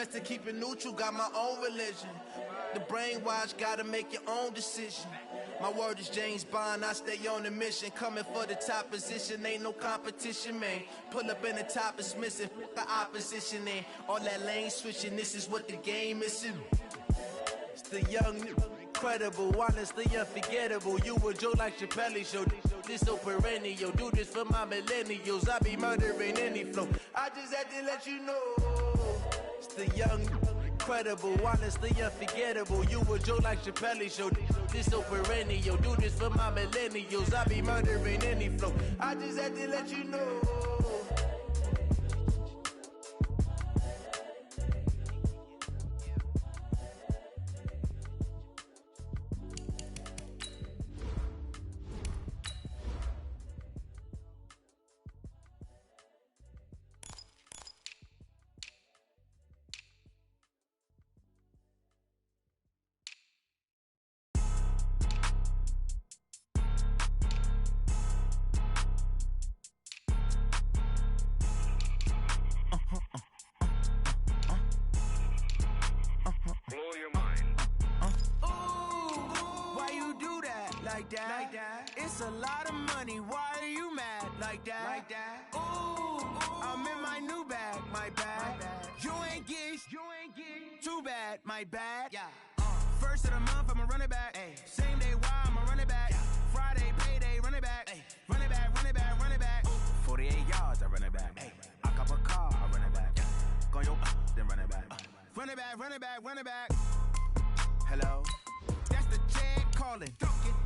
best to keep it neutral, got my own religion. The brainwash, gotta make your own decision. My word is James Bond, I stay on the mission. Coming for the top position, ain't no competition, man. Pull up in the top, it's missing, the opposition in. All that lane switching, this is what the game is. It's the young, incredible, honestly unforgettable. You a Joe like Chappelle show. This so perennial, do this for my millennials. I be murdering any flow. I just had to let you know. It's the young, incredible, honestly unforgettable. You a Joe like Chappelle show. This so perennial, do this for my millennials. I be murdering any flow. I just had to let you know. Like that. It's a lot of money. Why are you mad like that? Like that. Ooh, I'm in my new bag. My bad. You ain't get too bad. My bad. Yeah. First of the month, I'ma run it back. Ay. Same day, why I'ma run it back. Yeah. Friday, payday, run it back. Ay. Run it back, run it back, run it back. 48 yards, I run it back. Ay. I cop a car, I run it back. Yeah. Go yo, then run it back. Run it back, run it back, run it back. Hello? That's the check calling.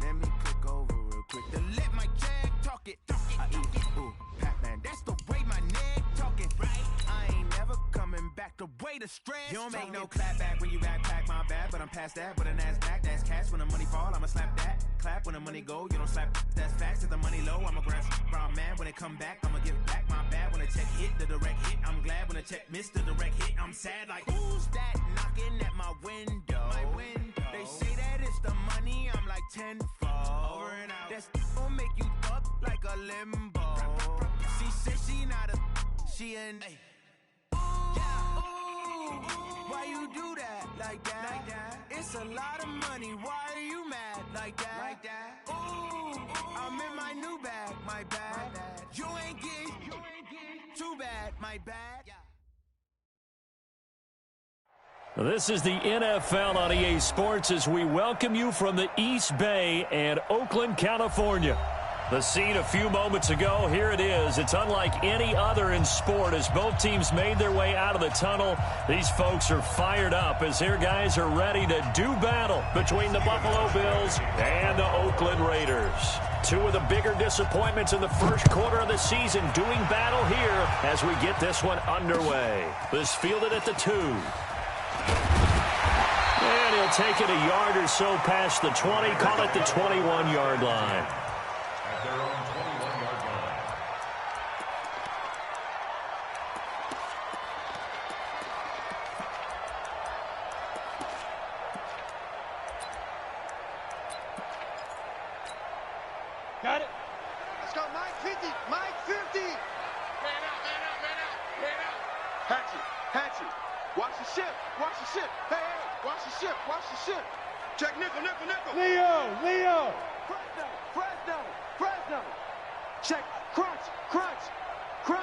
Let me click over real quick to let my check talk it. I eat it, ooh, Pac-Man. That's the way my neck talking, right? I ain't never coming back the way the stress. You don't make no clap back when you backpack, my bad, but I'm past that. With a NASDAQ, that's cash. When the money fall, I'ma slap that. Clap when the money go, you don't slap. That's facts. If the money low, I'ma grab brown man. When it come back, I'ma give back my bad. When the check hit, the direct hit. I'm glad when the check missed the direct hit. I'm sad like, who's that knocking at my window? My window. They say that it's the money, I'm like tenfold. Over and out. That's gon' make you up like a limbo. She said she not a, she an. Ooh, why you do that like that? Like that? It's a lot of money. Why are you mad like that? Like that? Ooh, I'm in my new bag. My bad. You ain't get too bad. My bad. Yeah. This is the NFL on EA Sports as we welcome you from the East Bay and Oakland, California. The scene a few moments ago, here it is. It's unlike any other in sport as both teams made their way out of the tunnel. These folks are fired up as their guys are ready to do battle between the Buffalo Bills and the Oakland Raiders. Two of the bigger disappointments in the first quarter of the season doing battle here as we get this one underway. This fielded at the 2. And he'll take it a yard or so past the 20, call it the 21-yard line. At their own 21-yard line. Got it. Let's go, Mike 50, Mike 50. Man out, man out, man out, man out. Hatchet. Watch the ship. Hey, watch the ship. Check nickel. Leo. Fresno. Check, crunch. Kill.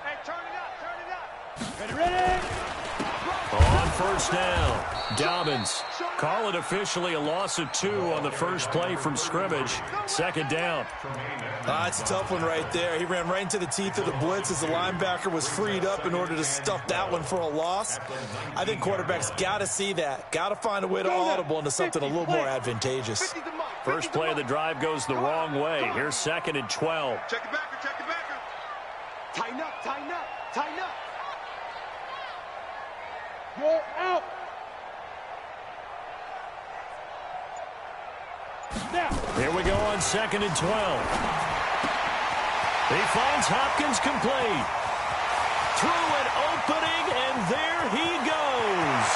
Hey, turn it up. Ready. On first down, Dobbins. Call it officially a loss of 2 on the first play from scrimmage. Second down. It's a tough one right there. He ran right into the teeth of the blitz as the linebacker was freed up in order to stuff that one for a loss. I think quarterbacks got to see that. Got to find a way to audible into something a little more advantageous. First play of the drive goes the wrong way. Here's 2nd and 12. Check it back. Tighten up. You're out. Now. Here we go on 2nd and 12. He finds Hopkins complete. Through an opening, and there he goes.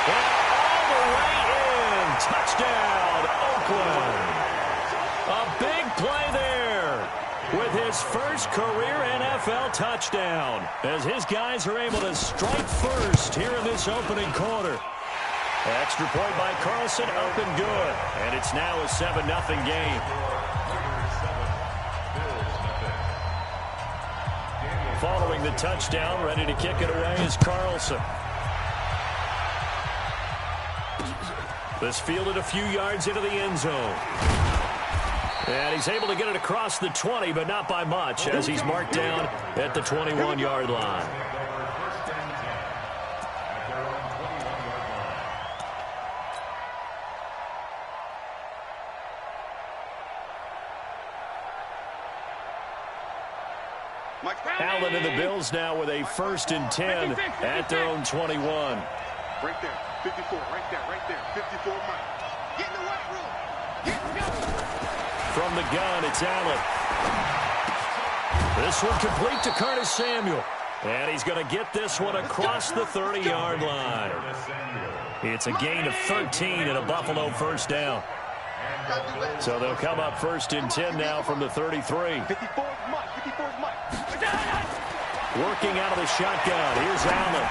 And all the way in. Touchdown, Oakland. A big play there with his his first career NFL touchdown as his guys are able to strike first here in this opening quarter. Extra point by Carlson, up and good. And it's now a 7-0 game. Following the touchdown, ready to kick it away is Carlson. This fielded a few yards into the end zone. And he's able to get it across the 20, but not by much, as he's marked down at the 21-yard line. Allen and the Bills now with a 1st and 10 at their own 21. Right there, 54, right there, 54, Mike. Get in the weight room. Get go. From the gun, it's Allen. This one complete to Curtis Samuel. And he's going to get this one across the 30-yard line. It's a gain of 13 and a Buffalo 1st down. So they'll come up 1st and 10 now from the 33. 54's Mike, 54's Mike. Working out of the shotgun. Here's Allen.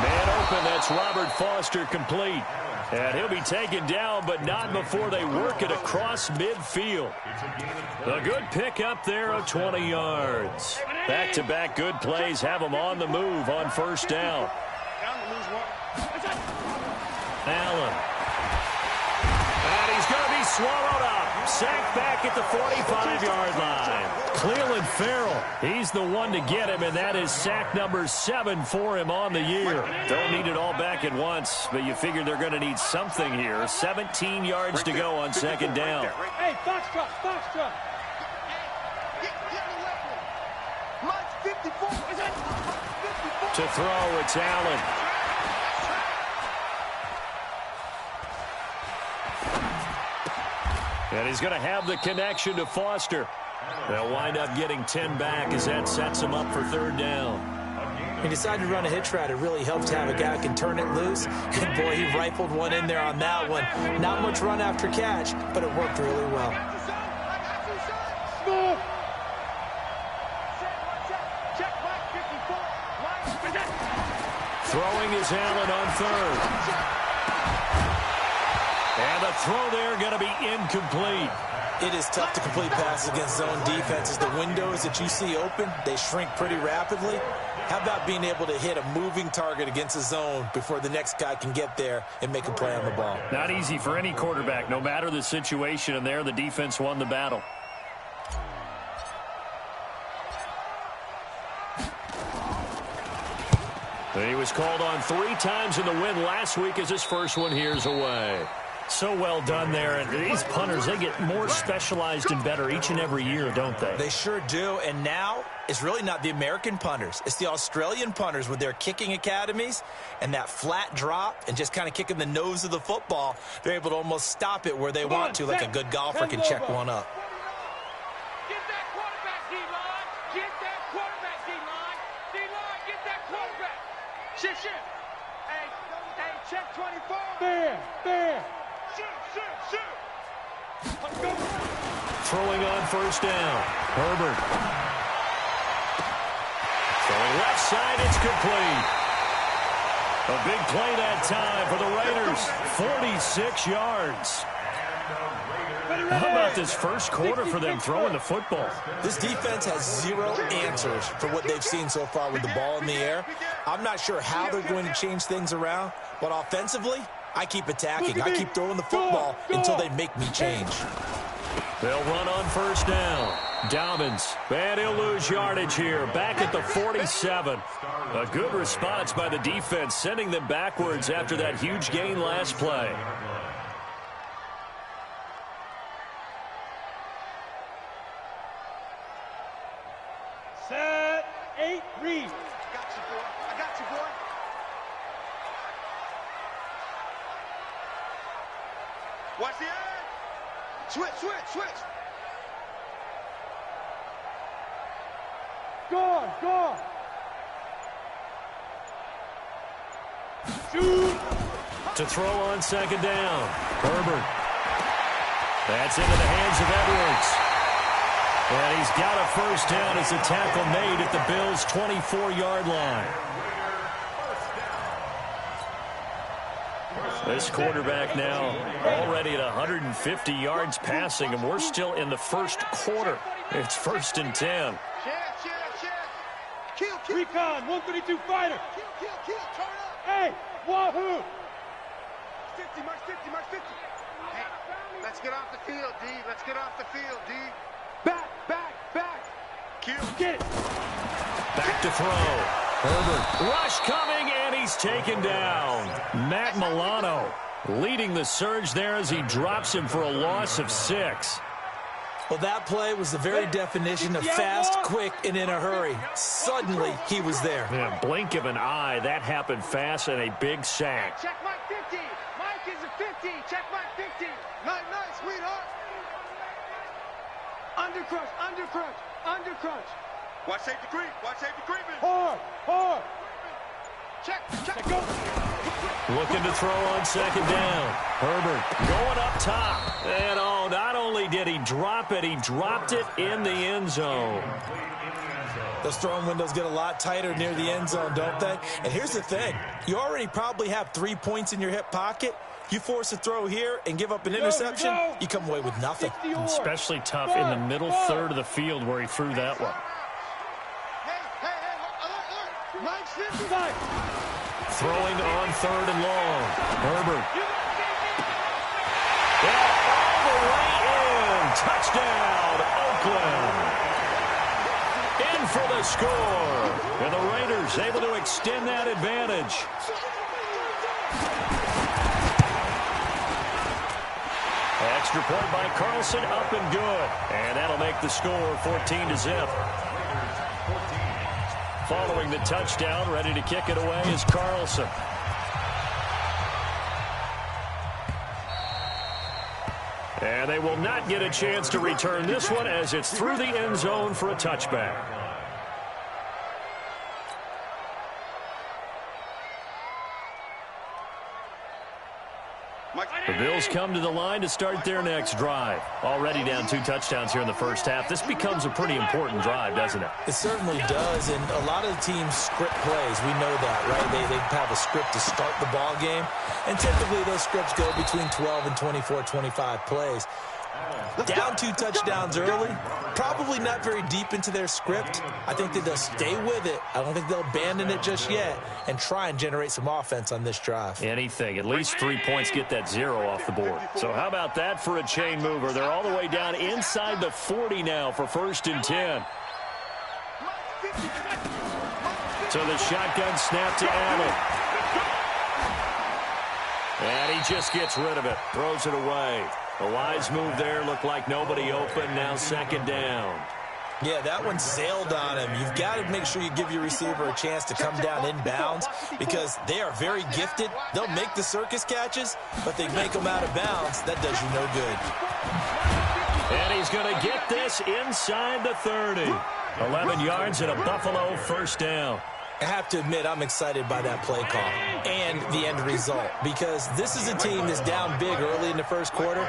Man open. That's Robert Foster complete. And he'll be taken down, but not before they work it across midfield. A good pick up there of 20 yards. Back-to-back good plays have them on the move on 1st down. Allen. And he's going to be swallowed up. Sacked back at the 45-yard line. Clelin Ferrell, he's the one to get him, and that is sack number 7 for him on the year. Don't need it all back at once, but you figure they're going to need something here. 17 yards to go on 2nd down. Hey, Foxtrot, Foxtrot. To throw, it's Allen. And he's going to have the connection to Foster. They'll wind up getting 10 back as that sets him up for 3rd down. He decided to run a hitch route. It really helped to have a guy who can turn it loose. And, boy, he rifled one in there on that one. Not much run after catch, but it worked really well. Throwing is Allen on 3rd. And the throw there going to be incomplete. It is tough to complete passes against zone defenses. The windows that you see open, they shrink pretty rapidly. How about being able to hit a moving target against a zone before the next guy can get there and make a play on the ball? Not easy for any quarterback, no matter the situation, and there the defense won the battle. He was called on 3 times in the win last week as his first one here's away. So well done there. And these punters, they get more specialized and better each and every year, don't they? They sure do. And now it's really not the American punters. It's the Australian punters with their kicking academies and that flat drop and just kind of kicking the nose of the football. They're able to almost stop it where they want to, like a good golfer can check one up. Get that quarterback, D-line. Get that quarterback, D-line. D-line, get that quarterback. Shift, shift. Hey, check 24. There. Throwing on 1st down. Herbert. Throwing left side, it's complete. A big play that time for the Raiders. 46 yards. How about this first quarter for them throwing the football? This defense has 0 answers for what they've seen so far with the ball in the air. I'm not sure how they're going to change things around, but offensively, I keep attacking. I keep throwing the football until they make me change. They'll run on 1st down. Dobbins, and he'll lose yardage here. Back at the 47. A good response by the defense, sending them backwards after that huge gain last play. Set, 8, read. I got you, boy. Watch the edge. Switch. Go. Shoot. To throw on 2nd down. Herbert. That's into the hands of Edwards. And he's got a first down as a tackle made at the Bills' 24-yard line. This quarterback now already at 150 yards passing, and we're still in the first quarter. It's 1st and 10. Recon, 132 fighter. Kill, turn up. Hey, Wahoo. 50, march 50, march 50. Hey, let's get off the field, D. Let's get off the field, D. Back. Kill. Get it. Back to throw. Herbert. Rush coming, and he's taken down. Matt Milano leading the surge there as he drops him for a loss of 6. Well, that play was the very definition of fast, quick, and in a hurry. Suddenly, he was there. Yeah, blink of an eye, that happened fast and a big sack. Check Mike 50. Mike is a 50. Check Mike 50. Nice, sweetheart. Under crunch. Watch safety creep. Hard. Check, go. Looking to throw on 2nd down. Herbert going up top. And not only did he drop it, he dropped it in the end zone. Those throwing windows get a lot tighter near the end zone, don't they? And here's the thing. You already probably have 3 points in your hip pocket. You force a throw here and give up an interception, you come away with nothing. Especially tough in the middle third of the field where he threw that one. Hey, Mike 55. Throwing on 3rd and long. Herbert. All the way in. Touchdown, Oakland. In for the score. And the Raiders able to extend that advantage. Extra point by Carlson, up and good. And that'll make the score 14-0. Following the touchdown, ready to kick it away is Carlson. And they will not get a chance to return this one as it's through the end zone for a touchback. The Bills come to the line to start their next drive. Already down 2 touchdowns here in the first half. This becomes a pretty important drive, doesn't it? It certainly does, and a lot of the teams script plays. We know that, right? They have a script to start the ball game, and typically those scripts go between 12 and 24, 25 plays. Down 2 touchdowns early, probably not very deep into their script. I think that they'll stay with it. I don't think they'll abandon it just yet and try and generate some offense on this drive. Anything. At least 3 points, get that 0 off the board. So how about that for a chain mover? They're all the way down inside the 40 now for 1st and 10. So the shotgun snap to Allen. And he just gets rid of it. Throws it away. A wise move there. Looked like nobody open. Now 2nd down. Yeah, that one sailed on him. You've got to make sure you give your receiver a chance to come down inbounds because they are very gifted. They'll make the circus catches, but they make them out of bounds. That does you no good. And he's going to get this inside the 30. 11 yards and a Buffalo first down. I have to admit, I'm excited by that play call and the end result because this is a team that's down big early in the first quarter,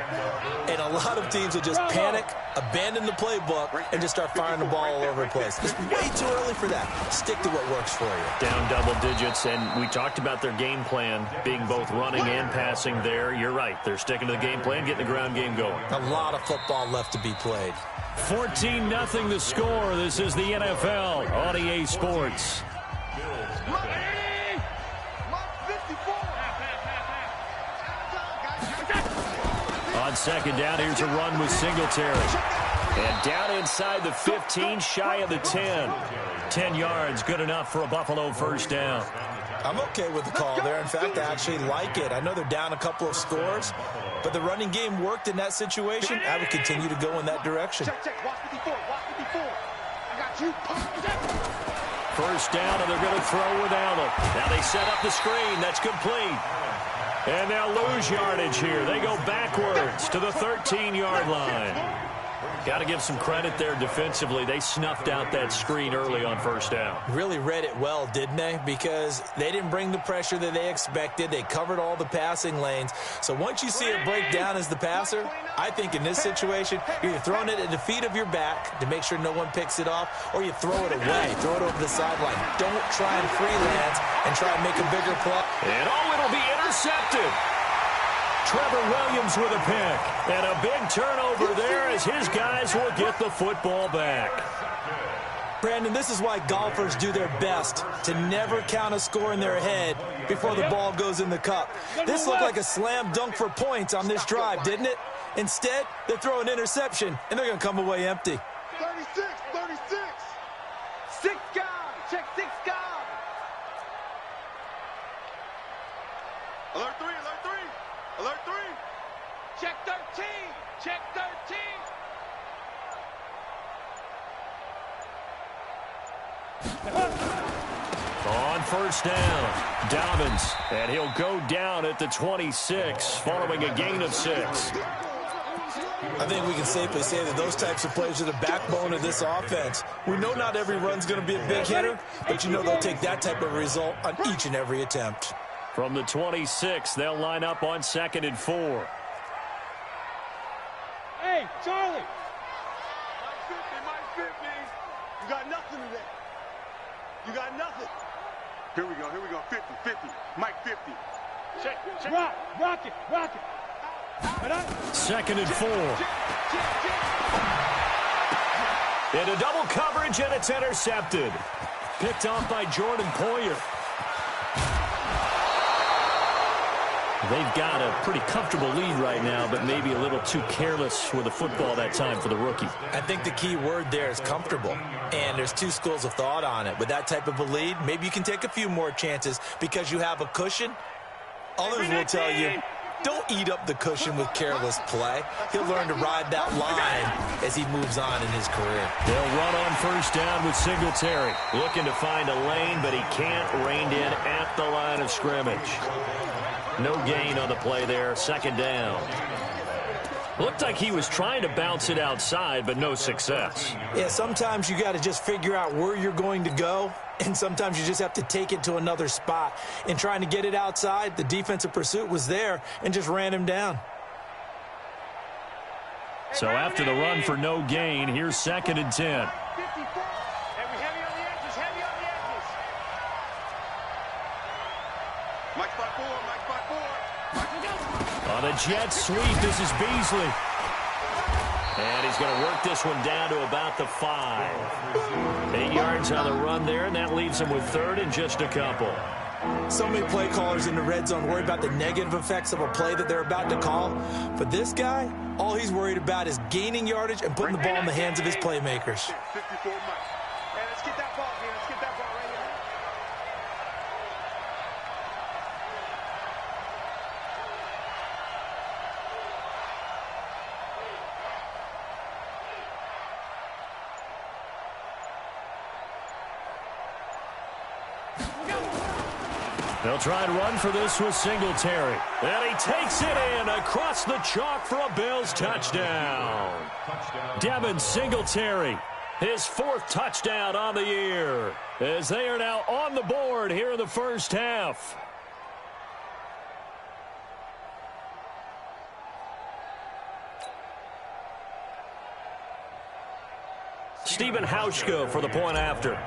and a lot of teams will just panic, abandon the playbook, and just start firing the ball all over the place. It's way too early for that. Stick to what works for you. Down double digits, and we talked about their game plan being both running and passing there. You're right. They're sticking to the game plan, getting the ground game going. A lot of football left to be played. 14-0 the score. This is the NFL on EA Sports. On 2nd down, here's a run with Singletary. And down inside the 15, shy of the 10. 10 yards, good enough for a Buffalo first down. I'm okay with the call there. In fact, I actually like it. I know they're down a couple of scores, but the running game worked in that situation. I would continue to go in that direction. Watch 54, watch 54. I got you. First down, and they're going to throw with Allen. Now they set up the screen. That's complete. And they'll lose yardage here. They go backwards to the 13-yard line. Got to give some credit there defensively. They snuffed out that screen early on first down. Really read it well, didn't they? Because they didn't bring the pressure that they expected. They covered all the passing lanes. So once you see it break down as the passer, I think in this situation, you're either throwing it at the feet of your back to make sure no one picks it off, or you throw it away, throw it over the sideline. Don't try and freelance and try and make a bigger play. And it'll be intercepted. Trevor Williams with a pick. And a big turnover there as his guys will get the football back. Brandon, this is why golfers do their best to never count a score in their head before the ball goes in the cup. This looked like a slam dunk for points on this drive, didn't it? Instead, they throw an interception, and they're going to come away empty. 36, 36. 6 guard. Check 6 guard. Alert 3, alert 3. Alert 3. Check 13. Check 13. On first down, Dobbins, and he'll go down at the 26 following a gain of 6. I think we can safely say that those types of plays are the backbone of this offense. We know not every run's going to be a big hitter, but you know they'll take that type of result on each and every attempt. From the 26, they'll line up on 2nd and 4. Hey, Charlie. Mike 50. You got nothing today. You got nothing. Here we go, 50, 50. Mike 50. Check. Rock it. 2nd and 4. Into double coverage, and it's intercepted. Picked off by Jordan Poyer. They've got a pretty comfortable lead right now, but maybe a little too careless with the football that time for the rookie. I think the key word there is comfortable, and there's two schools of thought on it. With that type of a lead, maybe you can take a few more chances because you have a cushion. Others will tell you, don't eat up the cushion with careless play. He'll learn to ride that line as he moves on in his career. They'll run on first down with Singletary. Looking to find a lane, but he can't. Reined in at the line of scrimmage. No gain on the play there. 2nd down. Looked like he was trying to bounce it outside, but no success. Yeah, sometimes you got to just figure out where you're going to go, and sometimes you just have to take it to another spot. In trying to get it outside, the defensive pursuit was there and just ran him down. So after the run for no gain, here's 2nd and 10. On a jet sweep, this is Beasley. And he's going to work this one down to about the 5. 8 yards on the run there, and that leaves him with 3rd and just a couple. So many play callers in the red zone worry about the negative effects of a play that they're about to call. For this guy, all he's worried about is gaining yardage and putting the ball in the hands of his playmakers. 54 Mike. Hey, let's get that ball here. Let's get that ball right here. They'll try and run for this with Singletary. And he takes it in across the chalk for a Bills touchdown. Devin Singletary, his 4th touchdown on the year, as they are now on the board here in the first half. Stephen Hauschka for the point after.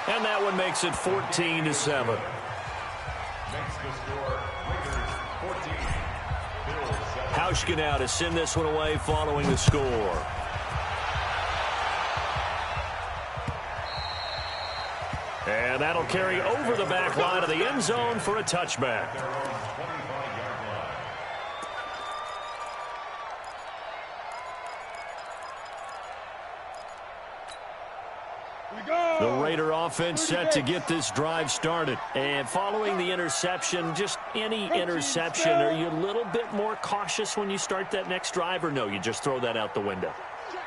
And that one makes it 14-7. Makes the score, Raiders 14, Bills 7. Hauschka now to send this one away following the score. And that'll carry over the back line of the end zone for a touchback. The Raider offense set to get this drive started. And following the interception, just any interception, are you a little bit more cautious when you start that next drive, or no, you just throw that out the window?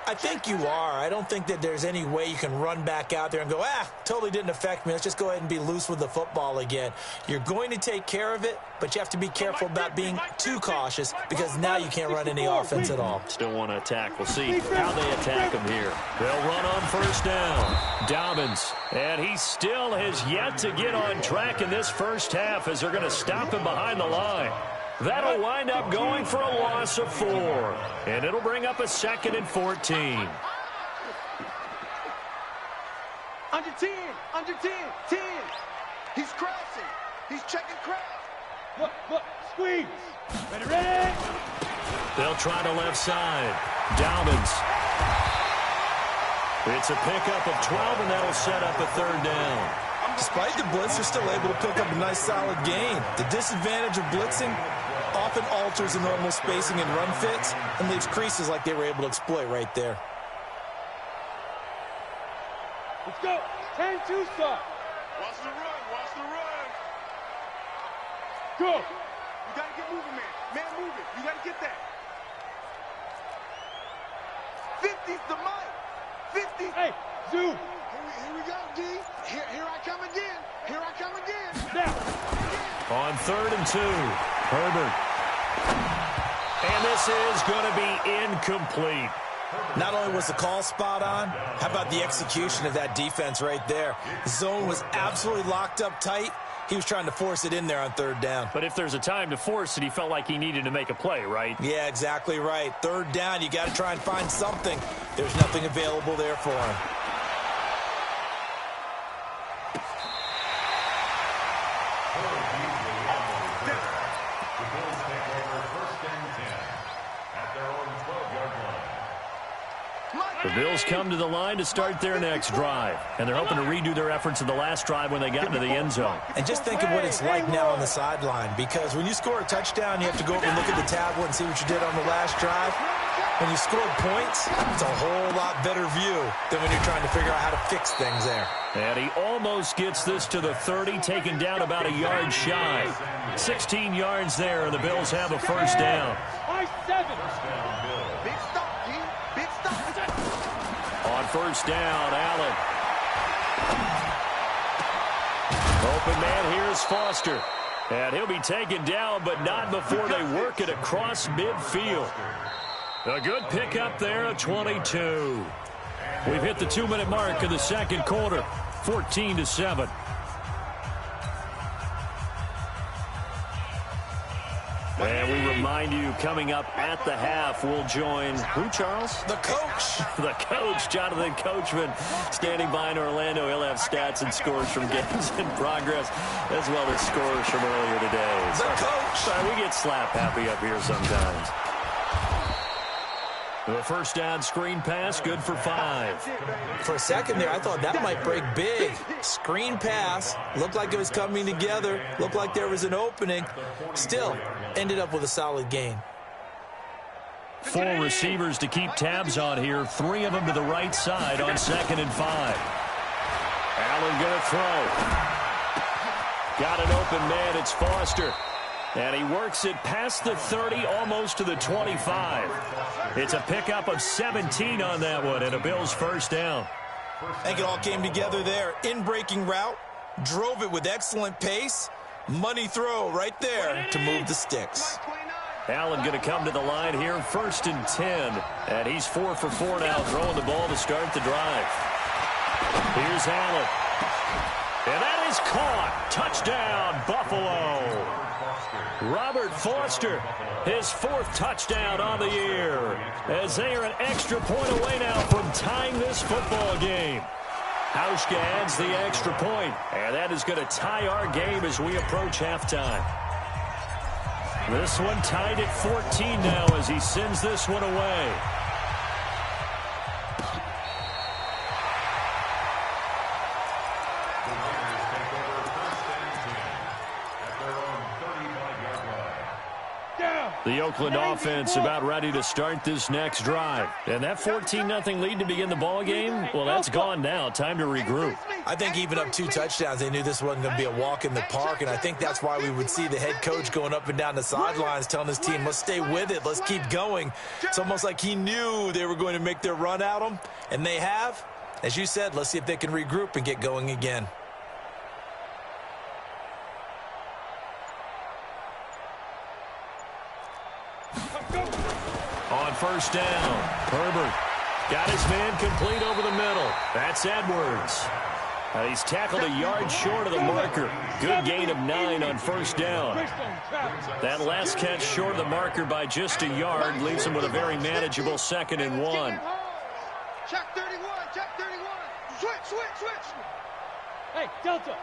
I think you are. I don't think that there's any way you can run back out there and go, totally didn't affect me. Let's just go ahead and be loose with the football again. You're going to take care of it, but you have to be careful about being too cautious because now you can't run any offense at all. Still want to attack. We'll see how they attack him here. They'll run on first down. Dobbins, and he still has yet to get on track in this first half as they're going to stop him behind the line. That'll wind up going for a loss of 4, and it'll bring up a 2nd and 14. Under 10, under 10, 10. He's crashing. He's checking crash. Look, squeeze. Ready. They'll try the left side. Dobbins. It's a pickup of 12, and that'll set up a 3rd down. Despite the blitz, they're still able to pick up a nice solid gain. The disadvantage of blitzing often alters the normal spacing and run fits and leaves creases like they were able to exploit right there. Let's go. 10-2 start. Watch the run. Watch the run. Go. You got to get moving, man. Man, moving. You got to get that. 50's the mic. 50. Hey, zoom. Here we go, D. Here I come again. Here I come again. Now. On 3rd and 2, Herbert. And this is going to be incomplete. Not only was the call spot on, how about the execution of that defense right there? The zone was absolutely locked up tight. He was trying to force it in there on 3rd down. But if there's a time to force it, he felt like he needed to make a play, right? Yeah, exactly right. 3rd down, you got to try and find something. There's nothing available there for him. The Bills come to the line to start their next drive, and they're hoping to redo their efforts of the last drive when they got into the end zone. And just think of what it's like now on the sideline, because when you score a touchdown, you have to go over and look at the tablet and see what you did on the last drive. When you score points, it's a whole lot better view than when you're trying to figure out how to fix things there. And he almost gets this to the 30, taken down about a yard shy. 16 yards there, and the Bills have a 1st down. Big stop, D. Big stop. On 1st down, Allen. Open man, here's Foster. And he'll be taken down, but not before they work it across midfield. A good pickup there at 22. We've hit the 2-minute mark of the 2nd quarter, 14-7. And we remind you, coming up at the half, we'll join who, Charles? The coach. The coach, Jonathan Coachman, standing by in Orlando. He'll have stats and scores from games in progress, as well as scores from earlier today. The coach. Sorry, we get slap happy up here sometimes. The 1st down screen pass, good for 5. For a second there, I thought that might break big. Screen pass, looked like it was coming together, looked like there was an opening. Still, ended up with a solid gain. 4 receivers to keep tabs on here, 3 of them to the right side on 2nd and 5. Allen going to throw. Got an open man, it's Foster. And he works it past the 30, almost to the 25. It's a pickup of 17 on that one, and a Bills 1st down. I think it all came together there. In-breaking route, drove it with excellent pace. Money throw right there to move the sticks. Allen going to come to the line here, 1st and 10. And he's 4 for 4 now, throwing the ball to start the drive. Here's Allen. And that is caught. Touchdown, Buffalo. Robert Foster, his 4th touchdown on the year, as they are an extra point away now from tying this football game. Hauschka adds the extra point, and that is going to tie our game as we approach halftime. This one tied at 14 now as he sends this one away. The Oakland offense about ready to start this next drive. And that 14-0 lead to begin the ball game, well, that's gone now. Time to regroup. I think even up 2 touchdowns, they knew this wasn't going to be a walk in the park, and I think that's why we would see the head coach going up and down the sidelines telling his team, let's stay with it, let's keep going. It's almost like he knew they were going to make their run at him, and they have. As you said, let's see if they can regroup and get going again. On first down, Herbert got his man complete over the middle. That's Edwards. He's tackled a yard short of the marker. Good gain of 9 on first down. That last catch short of the marker by just a yard leaves him with a very manageable 2nd and 1. Check 31, check 31. Switch. Hey, Delta.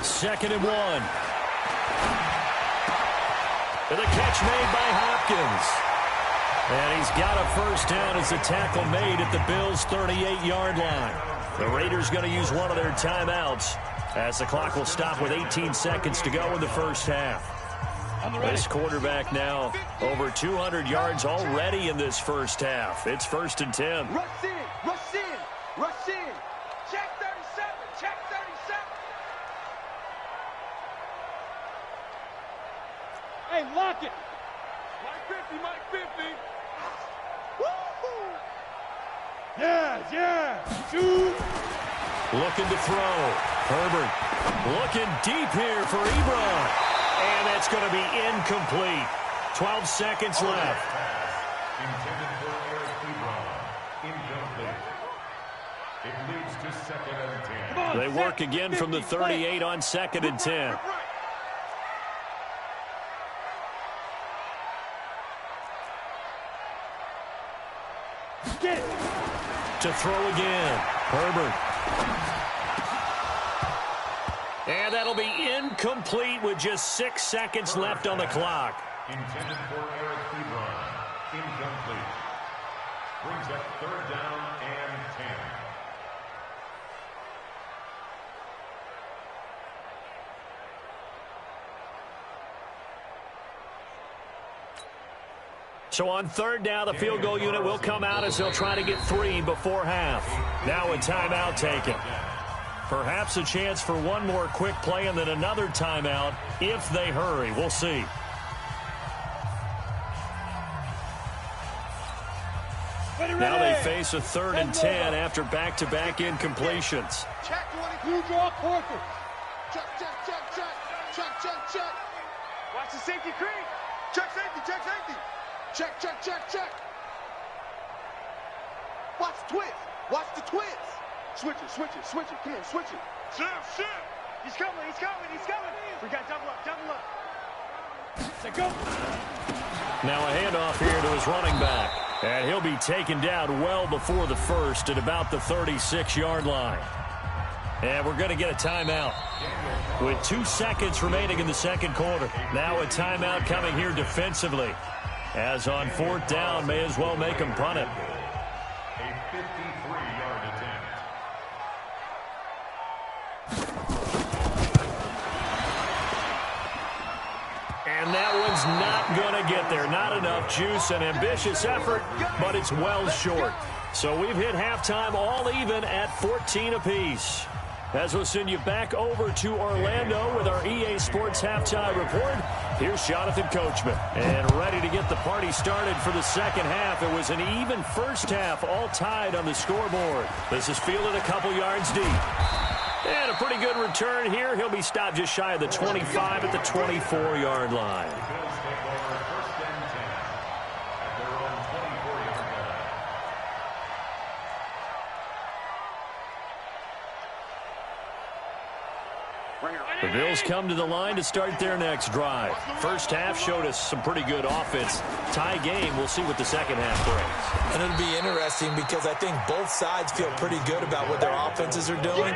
Second and 1. And the catch made by Hopkins. And he's got a first down as the tackle made at the Bills' 38-yard line. The Raiders going to use one of their timeouts as the clock will stop with 18 seconds to go in the first half. This quarterback now over 200 yards already in this first half. It's 1st and 10. Rush in. Check 37. Hey, lock it. Mike 50. Yeah. Shoot. Looking to throw. Herbert looking deep here for Ebron. And that's going to be incomplete. 12 seconds left. Intended for Eric Ebron. Incomplete. It leads to 2nd and 10. They work again from the 38 on 2nd and 10. To throw again. Herbert. And that'll be incomplete with just 6 seconds left on the clock. Intended for Eric Ebron. Incomplete. Brings up 3rd down and 10. So on 3rd down, the field goal unit will come out as they'll try to get 3 before half. Now a timeout taken. Perhaps a chance for one more quick play and then another timeout if they hurry. We'll see. Now they face a 3rd and 10 after back-to-back incompletions. Check 20. You draw Corker. Check. Watch the safety creep. Check safety. Check. Watch the twist. Switch it. Come on, switch it. Shift. He's coming. We got double up. Now a handoff here to his running back. And he'll be taken down well before the first at about the 36-yard line. And we're going to get a timeout with 2 seconds remaining in the second quarter. Now a timeout coming here defensively. As on 4th down, may as well make him punt it. A 53-yard attempt. And that one's not going to get there. Not enough juice, an ambitious effort, but it's well short. So we've hit halftime all even at 14 apiece. As we'll send you back over to Orlando with our EA Sports Halftime Report, here's Jonathan Coachman. And ready to get the party started for the second half. It was an even first half, all tied on the scoreboard. This is fielded a couple yards deep. And a pretty good return here. He'll be stopped just shy of the 25 at the 24-yard line. The Bills come to the line to start their next drive. First half showed us some pretty good offense. Tie game, we'll see what the second half brings. And it'll be interesting because I think both sides feel pretty good about what their offenses are doing.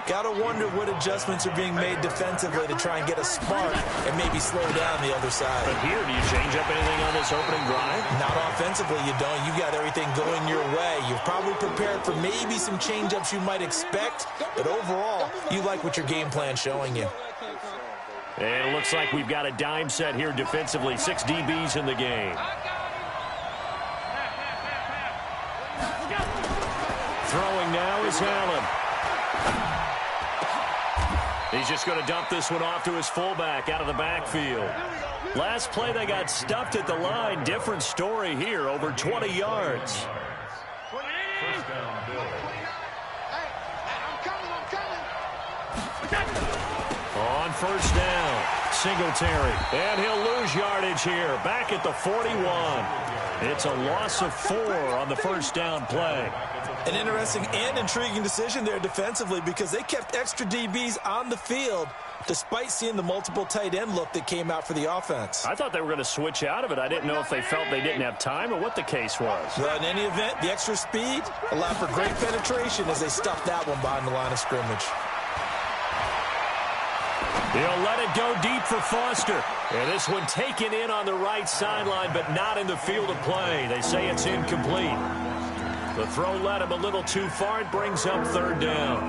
Got to wonder what adjustments are being made defensively to try and get a spark and maybe slow down the other side. But here, do you change up anything on this opening drive? Not offensively, you don't. You got everything going your way. You've probably prepared for maybe some change-ups you might expect, but overall, you like what your game plan's showing you. And it looks like we've got a dime set here defensively. 6 DBs in the game. Throwing now is Allen. He's just going to dump this one off to his fullback out of the backfield. Last play, they got stuffed at the line. Different story here, over 20 yards. First down, Bill. On first down, Singletary. And he'll lose yardage here, back at the 41. It's a loss of 4 on the first down play. An interesting and intriguing decision there defensively because they kept extra DBs on the field despite seeing the multiple tight end look that came out for the offense. I thought they were going to switch out of it. I didn't know if they felt they didn't have time or what the case was. Well, in any event, the extra speed allowed for great penetration as they stuffed that one behind the line of scrimmage. He'll let it go deep for Foster. And this one taken in on the right sideline, but not in the field of play. They say it's incomplete. The throw led him a little too far. It brings up third down.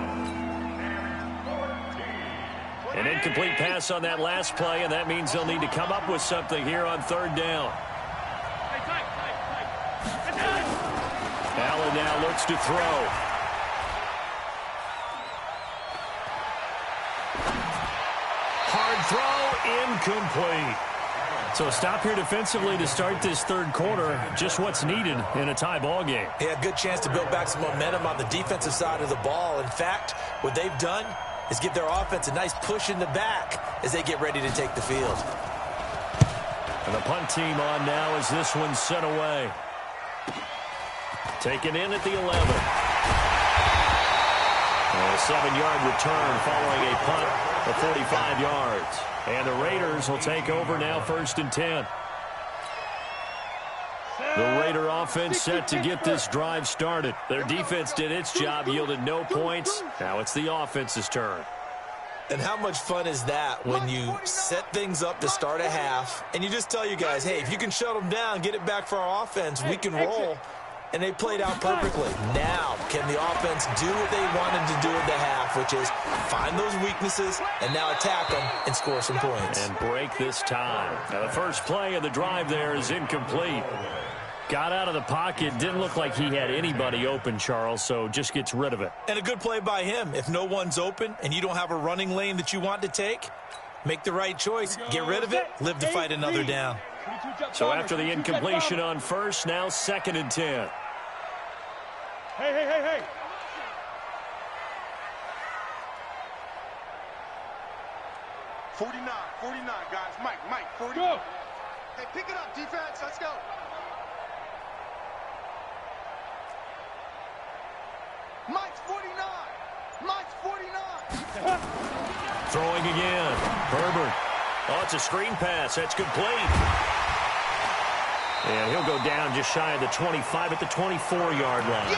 An incomplete pass on that last play, and that means they'll need to come up with something here on third down. Allen now looks to throw. Hard throw, incomplete. So stop here defensively to start this third quarter. Just what's needed in a tie ball game. They had a good chance to build back some momentum on the defensive side of the ball. In fact, what they've done is give their offense a nice push in the back as they get ready to take the field. And the punt team on now as this one's sent away. Taken in at the 11. And a 7-yard return following a punt of 45 yards. And the Raiders will take over now, 1st and 10. The Raider offense set to get this drive started. Their defense did its job, yielded no points. Now it's the offense's turn. And how much fun is that when you set things up to start a half and you just tell you guys, hey, if you can shut them down, get it back for our offense, we can roll. And they played out perfectly. Now, can the offense do what they wanted to do at the half, which is find those weaknesses and now attack them and score some points. And break this tie. Now, the first play of the drive there is incomplete. Got out of the pocket. Didn't look like he had anybody open, Charles, so just gets rid of it. And a good play by him. If no one's open and you don't have a running lane that you want to take, make the right choice. Get rid of it. Live to fight another down. So after the incompletion on first, now 2nd and 10. Hey. 49, guys. Mike, 40. Go. Hey, pick it up, defense. Let's go. Mike's 49. Throwing again. Herbert. Oh, it's a screen pass. That's complete. And he'll go down just shy of the 25 at the 24-yard line.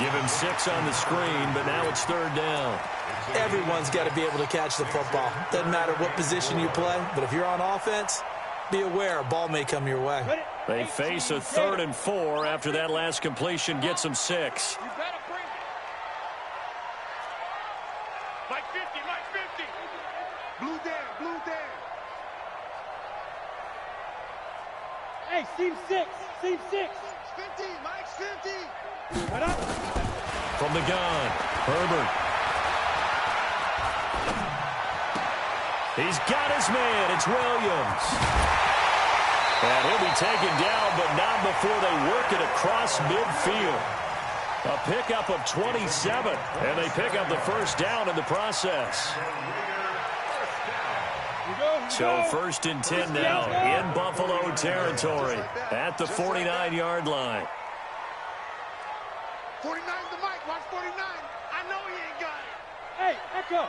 Give him 6 on the screen, but now it's 3rd down. Everyone's got to be able to catch the football. Doesn't matter what position you play, but if you're on offense, be aware a ball may come your way. They face a 3rd and 4 after that last completion gets them 6. You better bring it. Mike 50. Blue Dan. Hey, seam 6. 50, Mike's 50. What up? From the gun, Herbert. He's got his man. It's Williams. And he'll be taken down, but not before they work it across midfield. A pickup of 27, and they pick up the first down in the process. So 1st and 10 now in Buffalo territory at the 49-yard line. 49's the Mike. Watch 49. I know he ain't got it. Hey, Echo.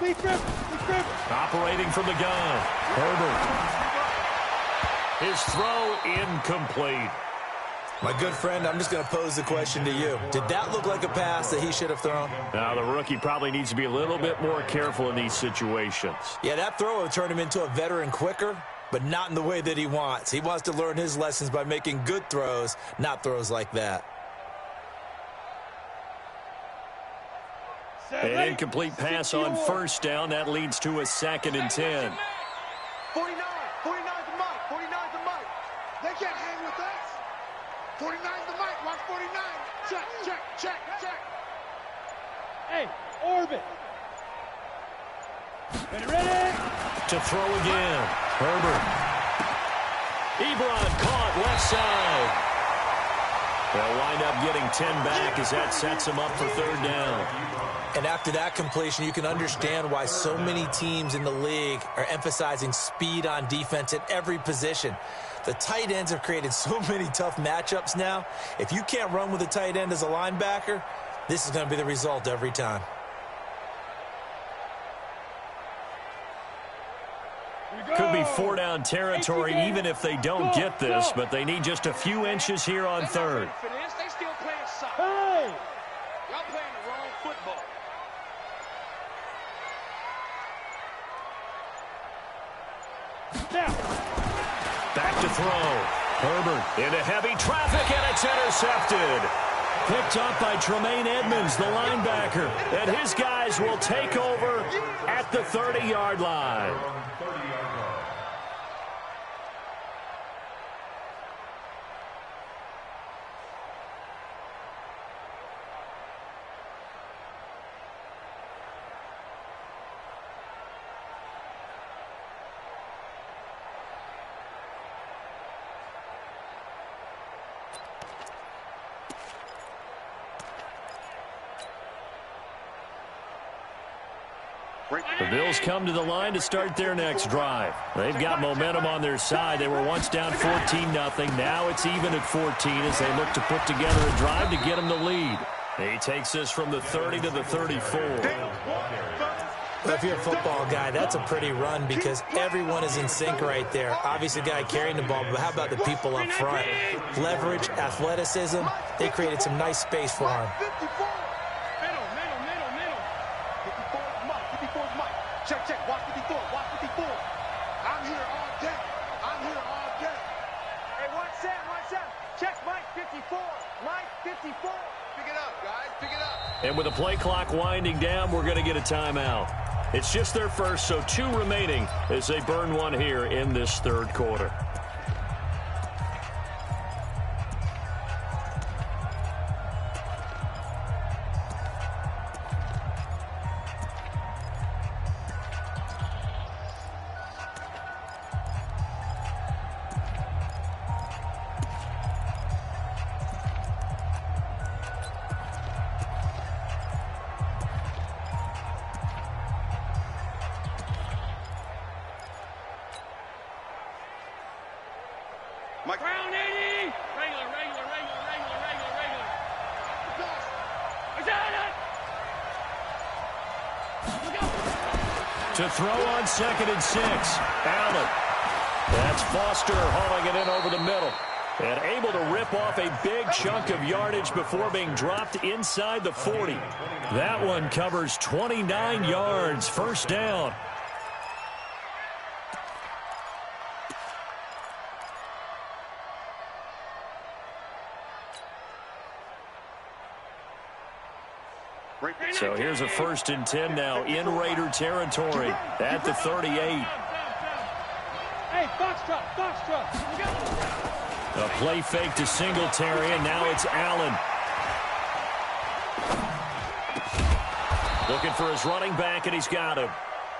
Be careful. Operating from the gun, Herbert. His throw incomplete. My good friend, I'm just going to pose the question to you. Did that look like a pass that he should have thrown? Now, the rookie probably needs to be a little bit more careful in these situations. Yeah, that throw would turn him into a veteran quicker, but not in the way that he wants. He wants to learn his lessons by making good throws, not throws like that. An incomplete pass on first down. That leads to a 2nd and 10. 49. 49's the mic. 49's the mic. They can't hang with us. 49's the mic. Watch 49. Check, check, check, check. Hey, orbit. Ready? To throw again. Herbert. Ebron caught left side. They'll wind up getting 10 back as that sets them up for 3rd down. And after that completion, you can understand why so many teams in the league are emphasizing speed on defense at every position. The tight ends have created so many tough matchups now. If you can't run with a tight end as a linebacker, this is going to be the result every time. Could be 4-down territory even if they don't get this, but they need just a few inches here on 3rd. They still playing soccer. Hey! Y'all playing the wrong football. Back to throw. Herbert into heavy traffic, and it's intercepted. Picked up by Tremaine Edmonds, the linebacker. And his guys will take over at the 30-yard line. The Bills come to the line to start their next drive. They've got momentum on their side. They were once down 14-0. Now it's even at 14 as they look to put together a drive to get them the lead. He takes this from the 30 to the 34. Well, if you're a football guy, that's a pretty run because everyone is in sync right there. Obviously, the guy carrying the ball, but how about the people up front? Leverage, athleticism, they created some nice space for him. Check, check. Watch 54. Watch 54. I'm here all day. I'm here all day. Hey, watch Sam. Check Mike 54. Mike 54. Pick it up, guys. Pick it up. And with the play clock winding down, we're going to get a timeout. It's just their first, so 2 remaining as they burn one here in this 3rd quarter. Ground 80. Regular. To throw on 2nd and 6. Allen. That's Foster hauling it in over the middle. And able to rip off a big chunk of yardage before being dropped inside the 40. That one covers 29 yards. 1st down. So here's a 1st and 10 now in Raider territory at the 38. Hey, Foxtrot. A play fake to Singletary, and now it's Allen. Looking for his running back, and he's got him.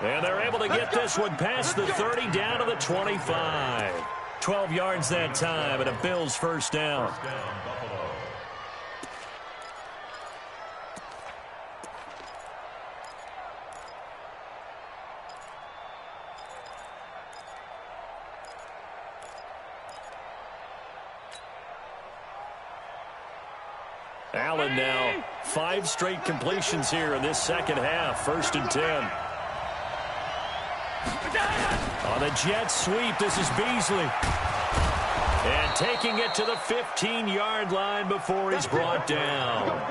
And they're able to get this one past the 30 down to the 25. 12 yards that time, and a Bills 1st down. Allen now 5 straight completions here in this 2nd half. 1st and 10. On the jet sweep, this is Beasley. And taking it to the 15-yard line before he's brought down.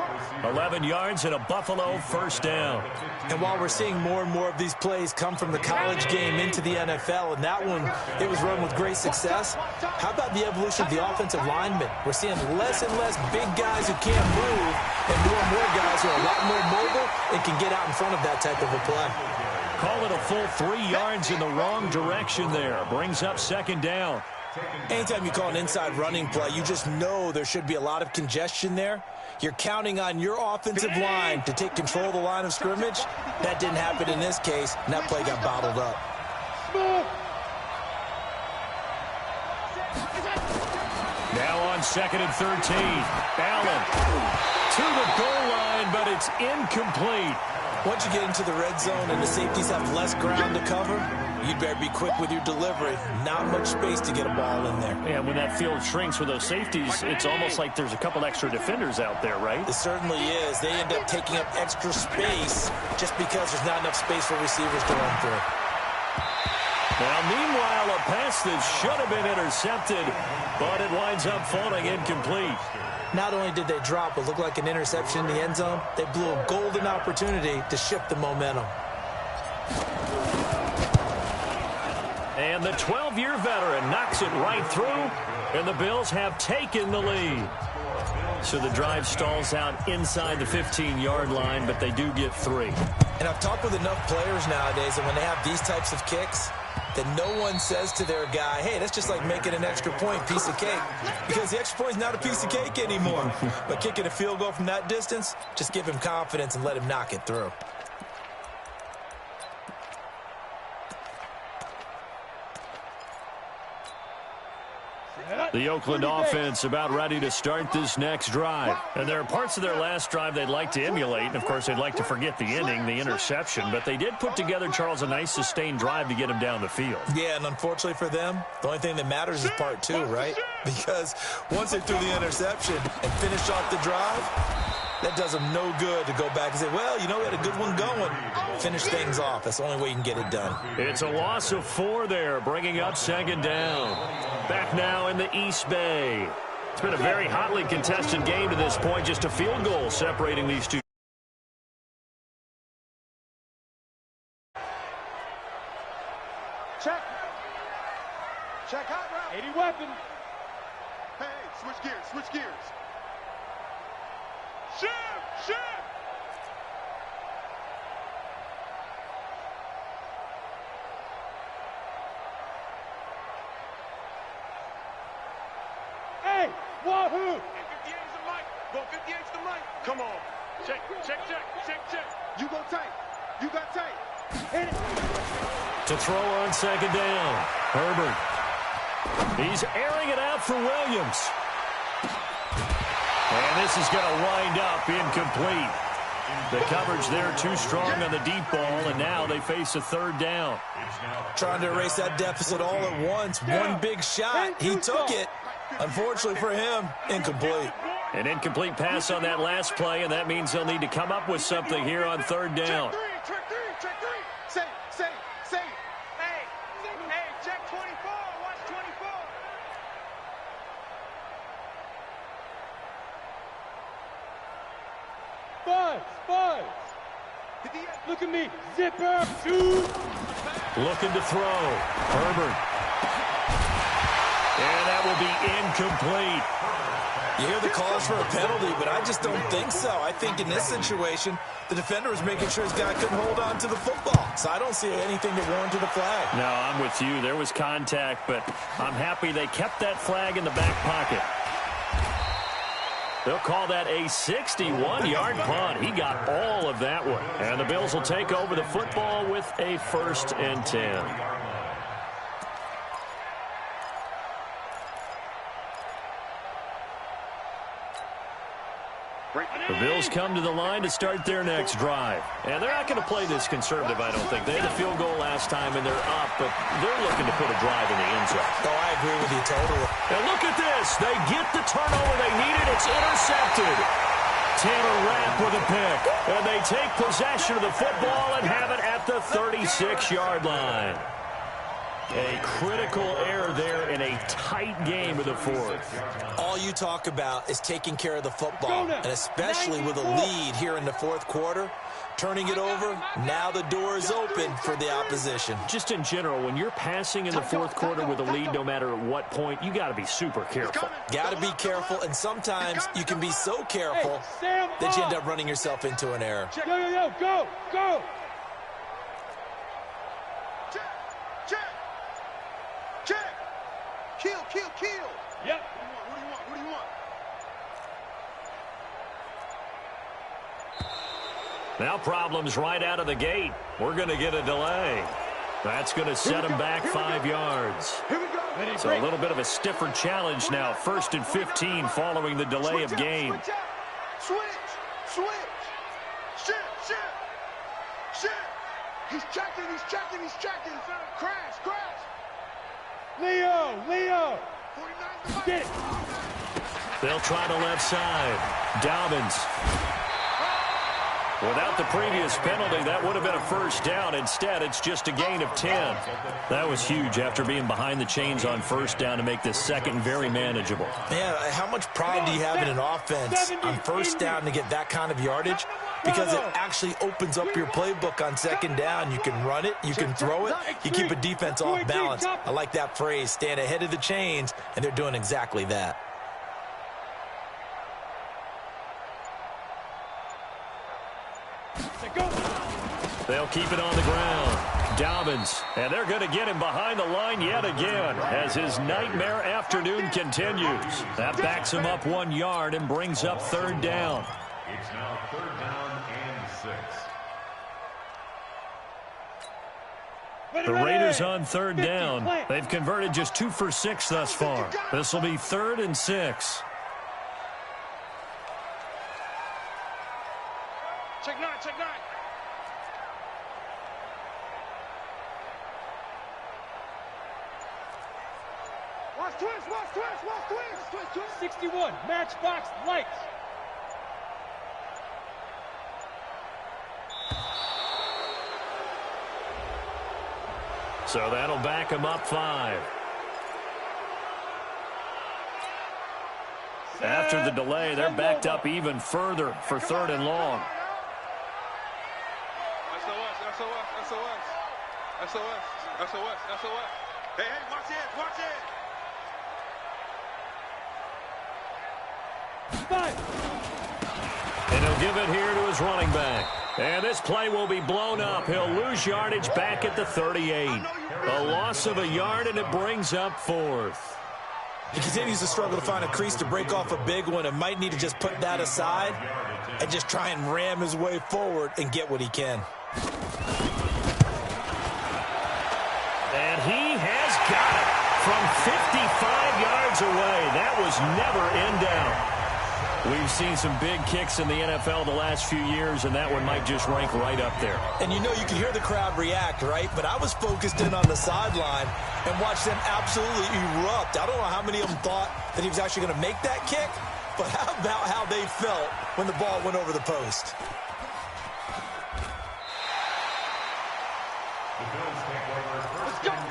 11 yards and a Buffalo first down. And while we're seeing more and more of these plays come from the college game into the NFL, and that one, it was run with great success, how about the evolution of the offensive linemen? We're seeing less and less big guys who can't move and more guys who are a lot more mobile and can get out in front of that type of a play. Call it a full 3 yards in the wrong direction there. Brings up second down. Anytime you call an inside running play, you just know there should be a lot of congestion there. You're counting on your offensive line to take control of the line of scrimmage. That didn't happen in this case, and that play got bottled up. Now on 2nd and 13. Allen to the goal line, but it's incomplete. Once you get into the red zone and the safeties have less ground to cover, you'd better be quick with your delivery. Not much space to get a ball in there. And when that field shrinks with those safeties, it's almost like there's a couple extra defenders out there, right? It certainly is. They end up taking up extra space just because there's not enough space for receivers to run through. Now, meanwhile, a pass that should have been intercepted, but it winds up falling incomplete. Not only did they drop what looked like an interception in the end zone, they blew a golden opportunity to shift the momentum. And the 12-year veteran knocks it right through, and the Bills have taken the lead. So the drive stalls out inside the 15-yard line, but they do get 3. And I've talked with enough players nowadays, and when they have these types of kicks, that no one says to their guy, hey, that's just like making an extra point, piece of cake. Because the extra point is not a piece of cake anymore. But kicking a field goal from that distance, just give him confidence and let him knock it through. The Oakland offense about ready to start this next drive. And there are parts of their last drive they'd like to emulate. And, of course, they'd like to forget the ending, the interception. But they did put together, Charles, a nice sustained drive to get them down the field. Yeah, and unfortunately for them, the only thing that matters is part 2, right? Because once they threw the interception and finished off the drive, that does them no good to go back and say, well, you know, we had a good one going. Finish things off. That's the only way you can get it done. It's a loss of 4 there, bringing up second down. Back now in the East Bay. It's been a very hotly contested game to this point. Just a field goal separating these two. Check. Check out route. 80 weapon. Hey, switch gears, switch gears. Shift, shift. Hey, wahoo! 58 is the mic. Go 58 is the mic. Come on. Check, check, check, check, check. You go tight. You got tight. Hit it. To throw on second down. Herbert. He's airing it out for Williams. And this is going to wind up incomplete. The coverage there too strong on the deep ball, and now they face a third down. Trying to erase that deficit all at once. One big shot. He took it. Unfortunately for him, incomplete. An incomplete pass on that last play, and that means they'll need to come up with something here on third down. Check 3, check 3. Say, Hey, check 24. Watch 24. Buzz. Look at me. Zipper. Shoot. Looking to throw. Herbert. And that will be incomplete. You hear the calls for a penalty, but I just don't think so. I think in this situation, the defender was making sure his guy couldn't hold on to the football. So I don't see anything that warranted a flag. No, I'm with you. There was contact, but I'm happy they kept that flag in the back pocket. They'll call that a 61-yard punt. He got all of that one. And the Bills will take over the football with a 1st and 10. The Bills come to the line to start their next drive. And they're not going to play this conservative, I don't think. They had a field goal last time, and they're up, but they're looking to put a drive in the end zone. Oh, I agree with you totally. And look at this. They get the turnover they needed. It's intercepted. Tanner Rapp with a pick. And they take possession of the football and have it at the 36-yard line. A critical error there in a tight game of the fourth. All you talk about is taking care of the football, and especially with a lead here in the fourth quarter, turning it over, now the door is open for the opposition. Just in general, when you're passing in the fourth quarter with a lead, no matter at what point, you got to be super careful. Got to be careful, and sometimes you can be so careful that you end up running yourself into an error. Go! Check! Kill! Yep. What do you want? Now problems right out of the gate. We're going to get a delay. That's going to set them back 5 yards. Here we go. So a little bit of a stiffer challenge now. 1st and 15 following the delay of game. Switch. Shit. He's checking. Crash. Leo. Get it. They'll try the left side. Dobbins. Without the previous penalty, that would have been a first down. Instead, it's just a gain of 10. That was huge after being behind the chains on first down to make this second very manageable. Man, how much pride do you have in an offense on first down to get that kind of yardage? Because it actually opens up your playbook on second down. You can run it, you can throw it, you keep a defense off balance. I like that phrase, stand ahead of the chains, and they're doing exactly that. They'll keep it on the ground. Dobbins, and they're going to get him behind the line yet again as his nightmare afternoon continues. That backs him up 1 yard and brings up third down. It's now 3rd down and 6. The Raiders on third down. They've converted just 2 for 6 thus far. This will be 3rd and 6. Check nine. Watch twist. 61, matchbox lights. So that'll back him up 5. After the delay, they're backed up even further for 3rd and long. SOS. Hey, watch it. And he'll give it here to his running back. And this play will be blown up. He'll lose yardage back at the 38. A loss of a yard, and it brings up 4th. He continues to struggle to find a crease to break off a big one and might need to just put that aside and just try and ram his way forward and get what he can. And he has got it from 55 yards away. That was never in doubt. We've seen some big kicks in the NFL the last few years, and that one might just rank right up there. And you know, you can hear the crowd react, right? But I was focused in on the sideline and watched them absolutely erupt. I don't know how many of them thought that he was actually going to make that kick, but how about how they felt when the ball went over the post? The Bills take over 1st and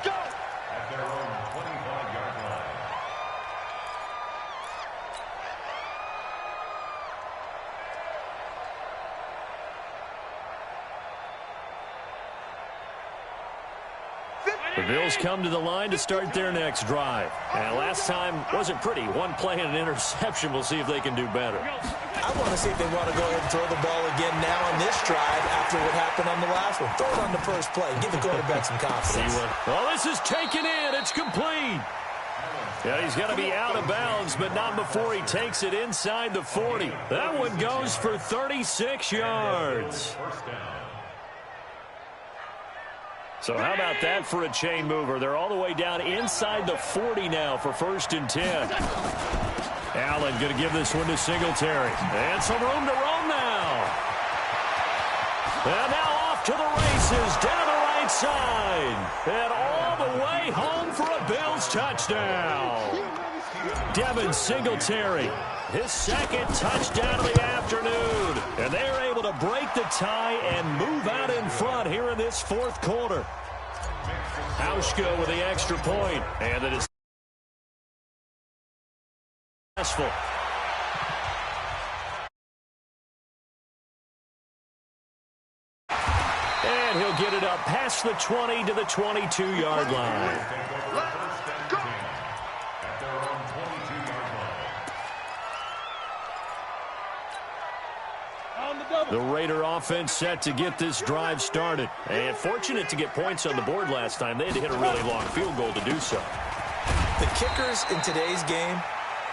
10 at their own 25-yard line. The Bills come to the line to start their next drive. And last time wasn't pretty. One play and an interception. We'll see if they can do better. I want to see if they want to go ahead and throw the ball again now on this drive after what happened on the last one. Throw it on the first play. Give the quarterback some confidence. Well, this is taken in. It's complete. Yeah, he's got to be out of bounds, but not before he takes it inside the 40. That one goes for 36 yards. First down. So how about that for a chain mover? They're all the way down inside the 40 now for 1st and 10. Allen going to give this one to Singletary. And some room to roam now. And now off to the races down the right side. And all the way home for a Bills touchdown. Devin Singletary, his 2nd touchdown of the afternoon. And they're able to break the tie and move out in front here in this 4th quarter. Hauschka with the extra point, and it is successful. And he'll get it up past the 20 to the 22-yard line. The Raider offense set to get this drive started. And fortunate to get points on the board last time. They had to hit a really long field goal to do so. The kickers in today's game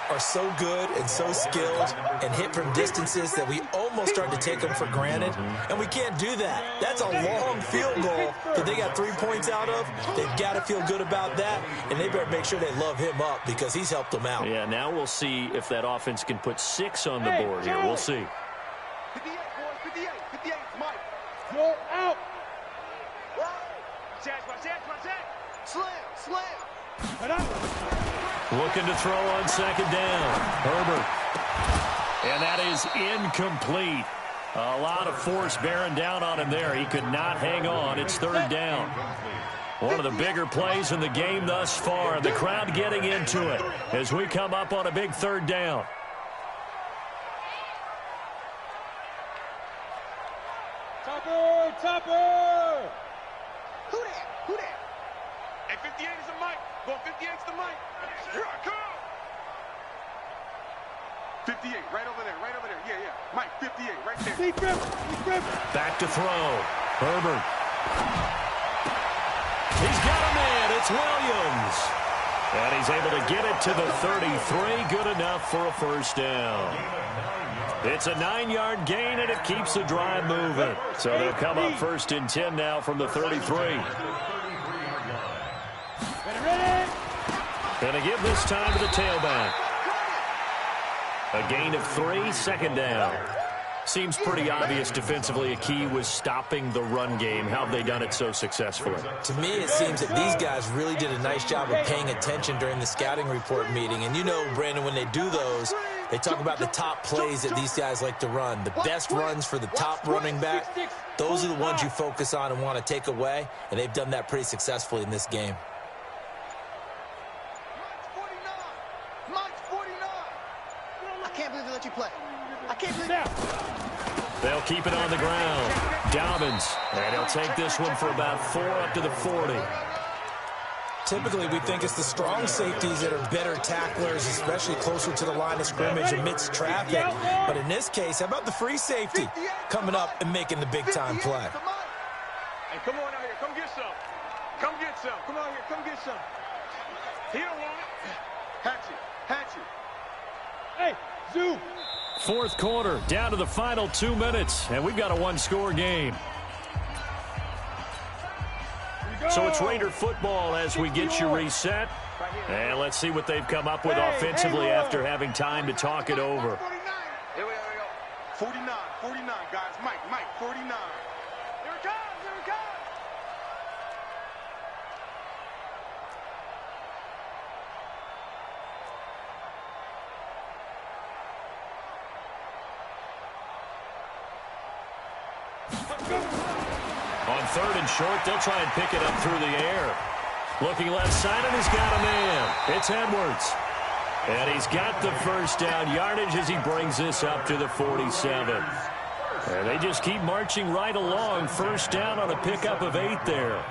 are so good and so skilled and hit from distances that we almost start to take them for granted. And we can't do that. That's a long field goal that they got 3 points out of. They've got to feel good about that, and they better make sure they love him up because he's helped them out. Yeah, now we'll see if that offense can put 6 on the board here. We'll see. 58, boys, 58, 58, Mike. You're out. Slam, slam. Looking to throw on second down. Herbert. And that is incomplete. A lot of force bearing down on him there. He could not hang on. It's third down. One of the bigger plays in the game thus far. The crowd getting into it as we come up on a big third down. Topper! Who that? Who that? Hey, 58 is the mic. Well, 58's the mic. Here I come. 58, right over there, right over there. Yeah, yeah. Mike, 58, right there. Deep grip. Back to throw. Herbert. He's got a man. It's Williams. And he's able to get it to the 33. Good enough for a first down. It's a 9-yard gain, and it keeps the drive moving. So they'll come up first and 10 now from the 33. Going to give this time to the tailback. A gain of 3, second down. Seems pretty obvious defensively a key was stopping the run game. How have they done it so successfully? To me, it seems that these guys really did a nice job of paying attention during the scouting report meeting. And you know, Brandon, when they do those, they talk about the top plays that these guys like to run. The best runs for the top running back, those are the ones you focus on and want to take away. And they've done that pretty successfully in this game. Mike's 49. I can't believe they let you play. I can't believe They'll keep it on the ground. Dobbins. And he'll take this one for about 4 up to the 40. Typically, we think it's the strong safeties that are better tacklers, especially closer to the line of scrimmage amidst traffic. But in this case, how about the free safety coming up and making the big-time play? Hey, come on out here. Come get some. Come get some. Come out here. Come get some. He don't want it. Hatchet. Hey, Zoo. Fourth quarter, down to the final 2 minutes, and we've got a one-score game. So it's Raider football as we get you reset. And let's see what they've come up with offensively after having time to talk it over. Here we go. 49, guys. Mike, 49. Here it comes. On third and short, they'll try and pick it up through the air. Looking left side, and he's got a man. It's Edwards. And he's got the first down yardage as he brings this up to the 47. And they just keep marching right along. First down on a pickup of 8 there.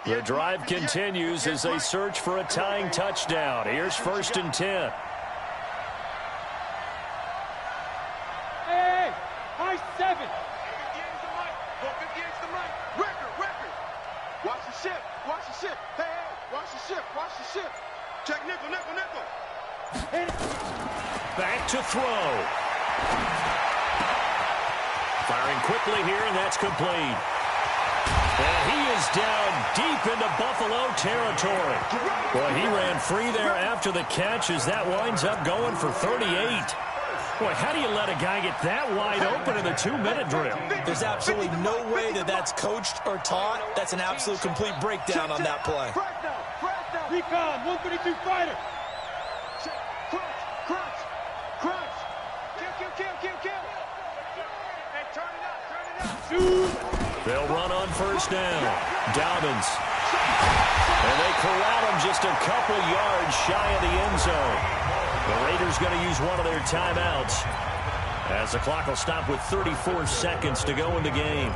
The drive continues as they search for a tying touchdown. Here's first and 10. Hey, high 7. 58's the mic. Well, 58's the mic. Record. Watch the ship. Hey, watch the ship. Check nickel. Back to throw. Firing quickly here, and that's complete. And he is down deep into Buffalo territory. Boy, he ran free there after the catch as that winds up going for 38. Boy, how do you let a guy get that wide open in the 2-minute drill? There's absolutely no way that that's coached or taught. That's an absolute complete breakdown on that play. Recon, 132 fighter. Crunch. Kill. Hey, turn it up. Shoot. They'll run on first down. Dobbins. And they corral him just a couple yards shy of the end zone. The Raiders going to use one of their timeouts as the clock will stop with 34 seconds to go in the game.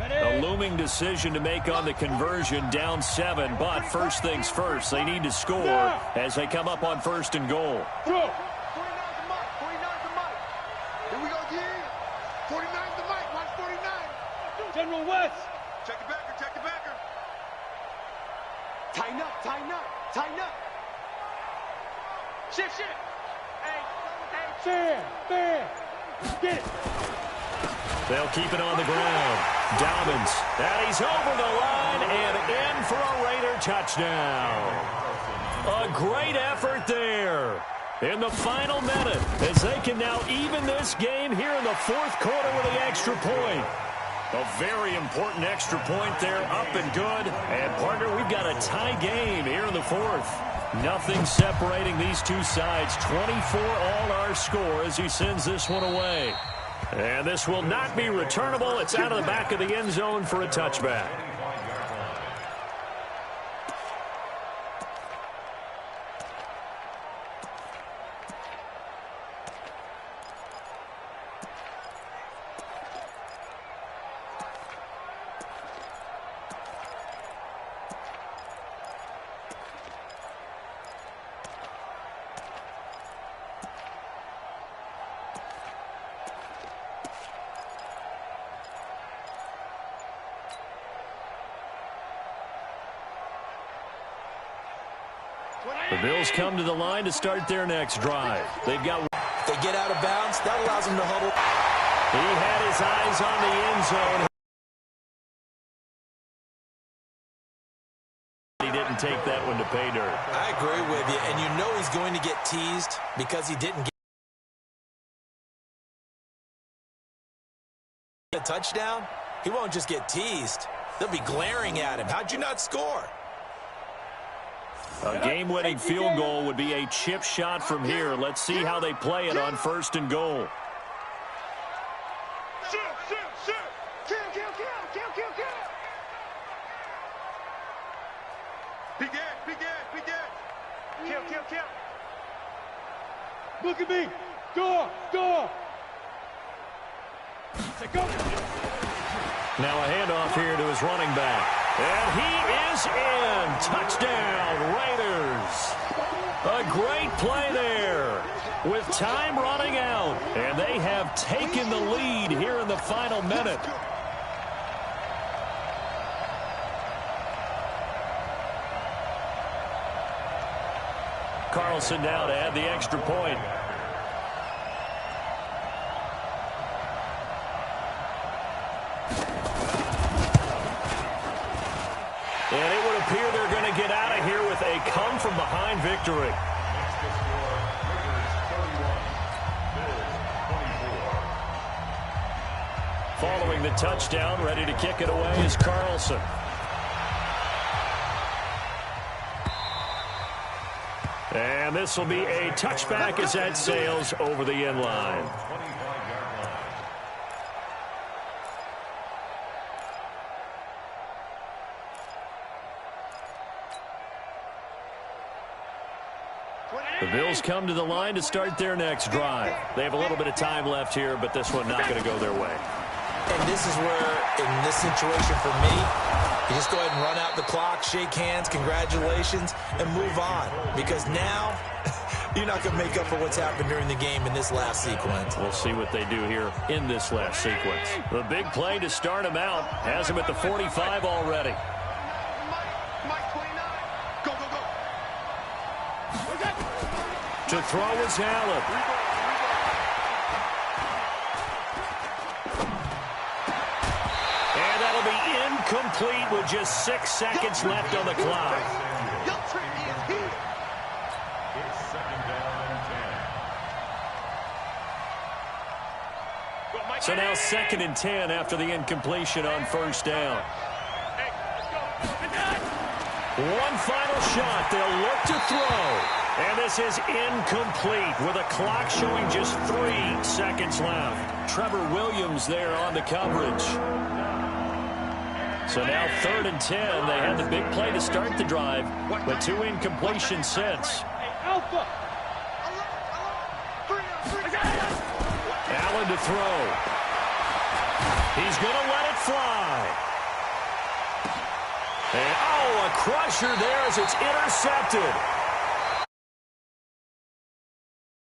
A looming decision to make on the conversion, down 7, but first things first, they need to score as they come up on first and goal. 49's the mic. 49's the mic. Here we go, G. 49's the mic. Watch 49. General West. Check the backer. Check the backer. Tighten up. Tighten up. Tighten up. Shift. Hey. Fair. Get it. They'll keep it on the ground. Dobbins, and he's over the line and in for a Raider touchdown. A great effort there in the final minute as they can now even this game here in the fourth quarter with the extra point. A very important extra point there, up and good. And, partner, we've got a tie game here in the fourth. Nothing separating these two sides. 24 all our score as he sends this one away. And this will not be returnable. It's out of the back of the end zone for a touchback. The Bills come to the line to start their next drive. They've got. If they get out of bounds, that allows them to huddle. He had his eyes on the end zone. He didn't take that one to pay dirt. I agree with you, and you know he's going to get teased because he didn't get a touchdown. He won't just get teased. They'll be glaring at him. How'd you not score? A game-winning field goal would be a chip shot from here. Let's see how they play it on first and goal. Shoot. Kill. Be dead. Kill. Look at me. Go. Go. Now a handoff here to his running back. And he is in. Touchdown, Raiders. A great play there with time running out. And they have taken the lead here in the final minute. Carlson now to add the extra point. And it would appear they're going to get out of here with a come-from-behind victory. Next to score, Raiders 31, Bills 24. Following the touchdown, ready to kick it away is Carlson. And this will be a touchback as that sails over the end line. 25-yard line. The Bills come to the line to start their next drive. They have a little bit of time left here, but this one not going to go their way. And this is where, in this situation for me, you just go ahead and run out the clock, shake hands, congratulations, and move on. Because now, you're not going to make up for what's happened during the game in this last sequence. We'll see what they do here in this last sequence. The big play to start him out has him at the 45 already. Mike 29. Go. To throw is Allen. And that'll be incomplete with just 6 seconds left on the clock. It's Second down and 10. So now 2nd and 10 after the incompletion on first down. One final shot. They'll look to throw. And this is incomplete with a clock showing just 3 seconds left. Trevor Williams there on the coverage. So now 3rd and 10. They had the big play to start the drive, but 2 incompletions since. Allen to throw. He's going to let it fly. And, oh, a crusher there as it's intercepted.